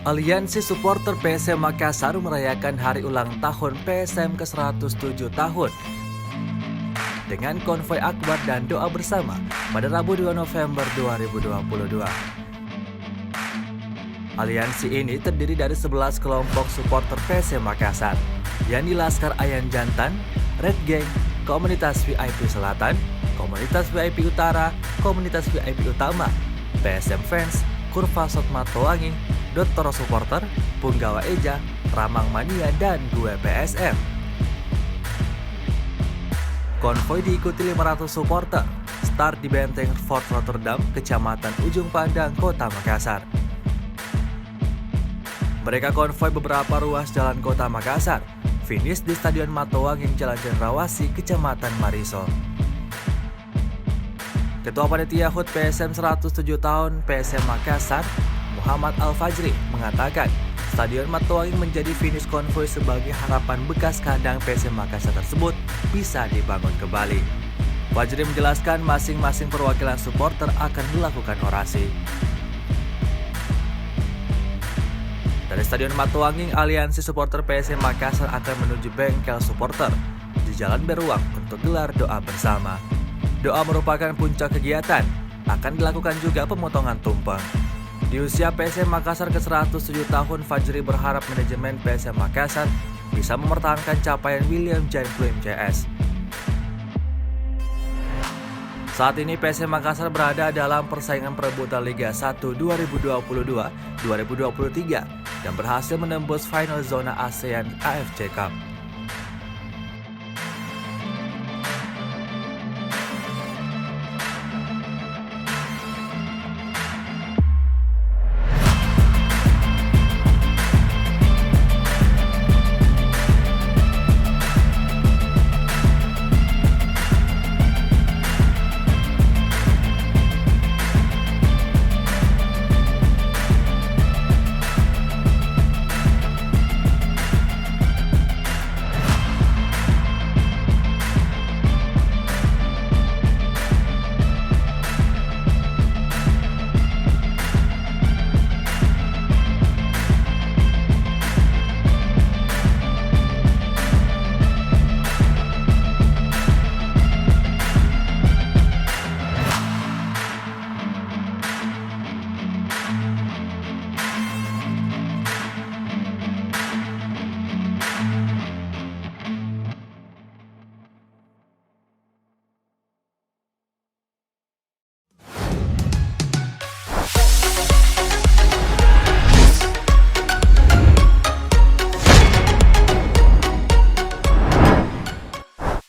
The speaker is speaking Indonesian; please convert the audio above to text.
Aliansi supporter PSM Makassar merayakan hari ulang tahun PSM ke-107 tahun dengan konvoi akbar dan doa bersama pada Rabu 2 November 2022. Aliansi ini terdiri dari 11 kelompok supporter PSM Makassar, yakni Laskar Ayan Jantan, Red Gang, Komunitas VIP Selatan, Komunitas VIP Utara, Komunitas VIP Utama, PSM Fans, Kurva Sotma Towangi, Dottoro Supporter, Punggawa Eja, Ramang Mania, dan Gue PSM. Konvoi diikuti 500 supporter, start di Benteng Fort Rotterdam, Kecamatan Ujung Pandang, Kota Makassar. Mereka konvoi beberapa ruas jalan Kota Makassar, finish di Stadion Matoanging, Jalan Cendrawasih, Kecamatan Mariso. Ketua Panitia HUT PSM 107 tahun PSM Makassar, Muhammad Al-Fajri, mengatakan Stadion Matoanging menjadi finish konvoi sebagai harapan bekas kandang PSM Makassar tersebut bisa dibangun kembali. Fajri menjelaskan masing-masing perwakilan supporter akan melakukan orasi. Dari Stadion Matoanging, aliansi supporter PSM Makassar akan menuju bengkel supporter di Jalan Beruang untuk gelar doa bersama. Doa merupakan puncak kegiatan, akan dilakukan juga pemotongan tumpeng. Di usia PSM Makassar ke-107 tahun, Fajri berharap manajemen PSM Makassar bisa mempertahankan capaian William Jan Pluim CS. Saat ini PSM Makassar berada dalam persaingan perebutan Liga 1 2022-2023 dan berhasil menembus final zona ASEAN AFC Cup.